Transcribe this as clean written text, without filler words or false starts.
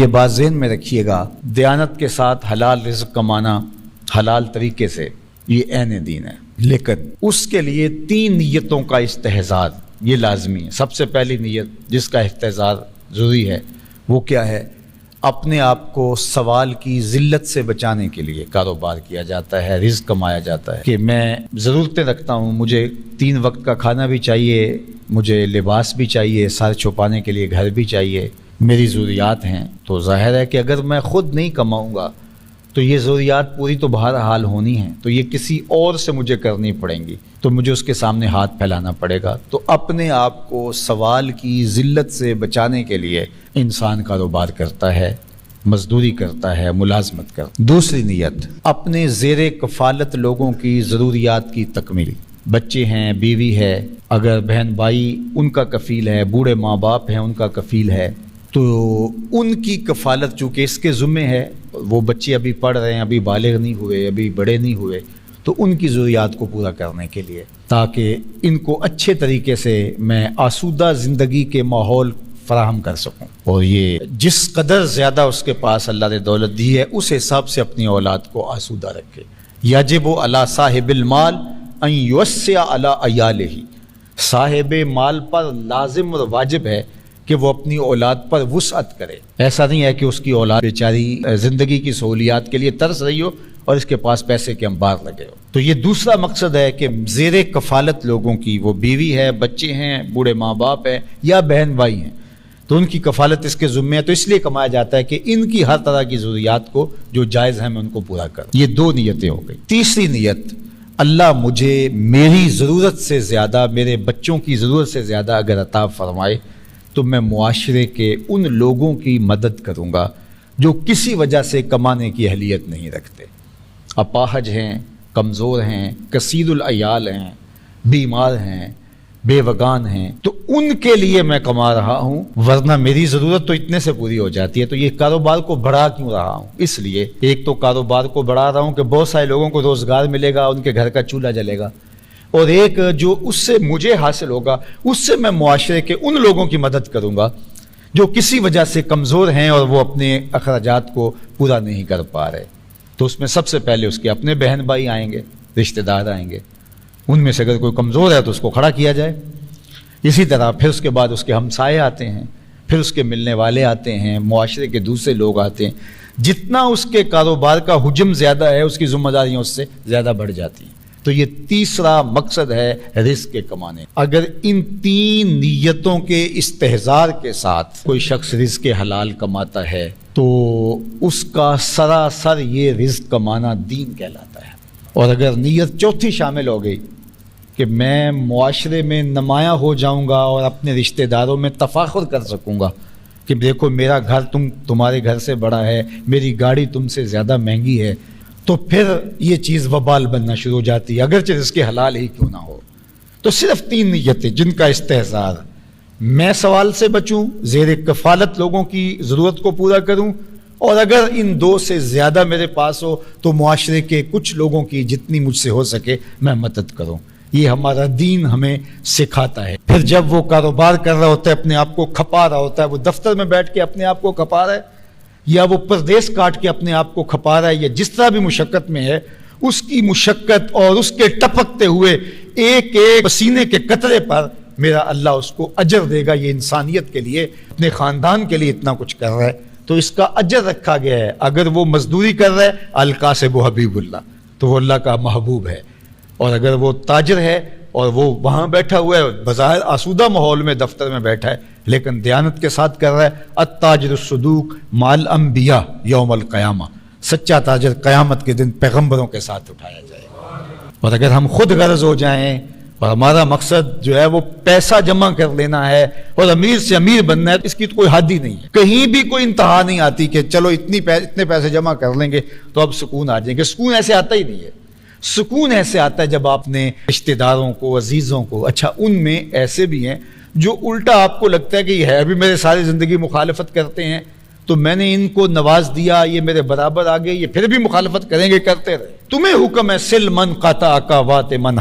یہ بات ذہن میں رکھیے گا، دیانت کے ساتھ حلال رزق کمانا حلال طریقے سے یہ عین دین ہے، لیکن اس کے لیے 3 نیتوں کا استحضار یہ لازمی ہے۔ سب سے پہلی نیت جس کا استحضار ضروری ہے وہ کیا ہے؟ اپنے آپ کو سوال کی ذلت سے بچانے کے لیے کاروبار کیا جاتا ہے، رزق کمایا جاتا ہے کہ میں ضرورتیں رکھتا ہوں، مجھے 3 وقت کا کھانا بھی چاہیے، مجھے لباس بھی چاہیے، سر چھپانے کے لیے گھر بھی چاہیے، میری ضروریات ہیں۔ تو ظاہر ہے کہ اگر میں خود نہیں کماؤں گا تو یہ ضروریات پوری تو بہرحال ہونی ہیں، تو یہ کسی اور سے مجھے کرنی پڑیں گی، تو مجھے اس کے سامنے ہاتھ پھیلانا پڑے گا۔ تو اپنے آپ کو سوال کی ذلت سے بچانے کے لیے انسان کاروبار کرتا ہے، مزدوری کرتا ہے، ملازمت کرتا ہے۔ دوسری نیت، اپنے زیر کفالت لوگوں کی ضروریات کی تکمیل۔ بچے ہیں، بیوی ہے، اگر بہن بھائی ان کا کفیل ہے، بوڑھے ماں باپ ہیں ان کا کفیل ہے، تو ان کی کفالت چونکہ اس کے ذمے ہے، وہ بچے ابھی پڑھ رہے ہیں، ابھی بالغ نہیں ہوئے، ابھی بڑے نہیں ہوئے، تو ان کی ضروریات کو پورا کرنے کے لیے، تاکہ ان کو اچھے طریقے سے میں آسودہ زندگی کے ماحول فراہم کر سکوں۔ اور یہ جس قدر زیادہ اس کے پاس اللہ نے دولت دی ہے اس حساب سے اپنی اولاد کو آسودہ رکھے۔ یجب علی صاحب المال ان یوسع علی عیالہ، صاحب مال پر لازم اور واجب ہے کہ وہ اپنی اولاد پر وسعت کرے۔ ایسا نہیں ہے کہ اس کی اولاد بیچاری زندگی کی سہولیات کے لیے ترس رہی ہو اور اس کے پاس پیسے کے انبار لگے ہو۔ تو یہ دوسرا مقصد ہے کہ زیر کفالت لوگوں کی، وہ بیوی ہے، بچے ہیں، بوڑھے ماں باپ ہیں یا بہن بھائی ہیں، تو ان کی کفالت اس کے ذمہ ہے، تو اس لیے کمایا جاتا ہے کہ ان کی ہر طرح کی ضروریات کو جو جائز ہیں میں ان کو پورا کروں۔ یہ 2 نیتیں ہو گئی۔ تیسری نیت، اللہ مجھے میری ضرورت سے زیادہ، میرے بچوں کی ضرورت سے زیادہ اگر عطا فرمائے تو میں معاشرے کے ان لوگوں کی مدد کروں گا جو کسی وجہ سے کمانے کی اہلیت نہیں رکھتے، اپاہج ہیں، کمزور ہیں، کثیر العیال ہیں، بیمار ہیں، بے وگان ہیں، تو ان کے لیے میں کما رہا ہوں، ورنہ میری ضرورت تو اتنے سے پوری ہو جاتی ہے۔ تو یہ کاروبار کو بڑھا کیوں رہا ہوں؟ اس لیے ایک تو کاروبار کو بڑھا رہا ہوں کہ بہت سارے لوگوں کو روزگار ملے گا، ان کے گھر کا چولہا جلے گا، اور ایک جو اس سے مجھے حاصل ہوگا اس سے میں معاشرے کے ان لوگوں کی مدد کروں گا جو کسی وجہ سے کمزور ہیں اور وہ اپنے اخراجات کو پورا نہیں کر پا رہے۔ تو اس میں سب سے پہلے اس کے اپنے بہن بھائی آئیں گے، رشتہ دار آئیں گے، ان میں سے اگر کوئی کمزور ہے تو اس کو کھڑا کیا جائے۔ اسی طرح پھر اس کے بعد اس کے ہمسائے آتے ہیں، پھر اس کے ملنے والے آتے ہیں، معاشرے کے دوسرے لوگ آتے ہیں۔ جتنا اس کے کاروبار کا حجم زیادہ ہے اس کی ذمہ داریاں اس سے زیادہ بڑھ جاتی ہیں۔ تو یہ تیسرا مقصد ہے رزق کے کمانے۔ اگر ان 3 نیتوں کے استحضار کے ساتھ کوئی شخص رزق حلال کماتا ہے تو اس کا سراسر یہ رزق کمانا دین کہلاتا ہے۔ اور اگر نیت چوتھی شامل ہو گئی کہ میں معاشرے میں نمایاں ہو جاؤں گا اور اپنے رشتہ داروں میں تفاخر کر سکوں گا کہ دیکھو میرا گھر تمہارے گھر سے بڑا ہے، میری گاڑی تم سے زیادہ مہنگی ہے، تو پھر یہ چیز وبال بننا شروع ہو جاتی ہے، اگرچہ اس کے حلال ہی کیوں نہ ہو۔ تو صرف 3 نیتیں جن کا استحضار، میں سوال سے بچوں، زیر کفالت لوگوں کی ضرورت کو پورا کروں، اور اگر ان 2 سے زیادہ میرے پاس ہو تو معاشرے کے کچھ لوگوں کی جتنی مجھ سے ہو سکے میں مدد کروں۔ یہ ہمارا دین ہمیں سکھاتا ہے۔ پھر جب وہ کاروبار کر رہا ہوتا ہے، اپنے آپ کو کھپا رہا ہوتا ہے، وہ دفتر میں بیٹھ کے اپنے آپ کو کھپا رہا ہے یا وہ پردیس کاٹ کے اپنے آپ کو کھپا رہا ہے، یا جس طرح بھی مشقت میں ہے، اس کی مشقت اور اس کے ٹپکتے ہوئے ایک ایک پسینے کے قطرے پر میرا اللہ اس کو اجر دے گا۔ یہ انسانیت کے لیے، اپنے خاندان کے لیے اتنا کچھ کر رہا ہے تو اس کا اجر رکھا گیا ہے۔ اگر وہ مزدوری کر رہا ہے، القاسب حبیب اللہ، تو وہ اللہ کا محبوب ہے۔ اور اگر وہ تاجر ہے اور وہ وہاں بیٹھا ہوا ہے، بظاہر آسودہ ماحول میں دفتر میں بیٹھا ہے، لیکن دیانت کے ساتھ کر رہا ہے، التاجر الصدوق مع الانبیاء یوم القیامہ، سچا تاجر قیامت کے دن پیغمبروں کے ساتھ اٹھایا جائے گا۔ اور اگر ہم خود غرض ہو جائیں اور ہمارا مقصد جو ہے وہ پیسہ جمع کر لینا ہے اور امیر سے امیر بننا ہے، اس کی تو کوئی حد ہی نہیں ہے، کہیں بھی کوئی انتہا نہیں آتی کہ چلو اتنے پیسے جمع کر لیں گے تو اب سکون آ جائیں گے۔ سکون ایسے آتا ہی نہیں ہے۔ سکون ایسے آتا ہے جب آپ نے رشتہ داروں کو، عزیزوں کو، اچھا ان میں ایسے بھی ہیں جو الٹا آپ کو لگتا ہے کہ یہ ہے ابھی میرے ساری زندگی مخالفت کرتے ہیں، تو میں نے ان کو نواز دیا، یہ میرے برابر آ گئے، یہ پھر بھی مخالفت کریں گے، کرتے رہے۔ تمہیں حکم ہے سل من قطع کا وات من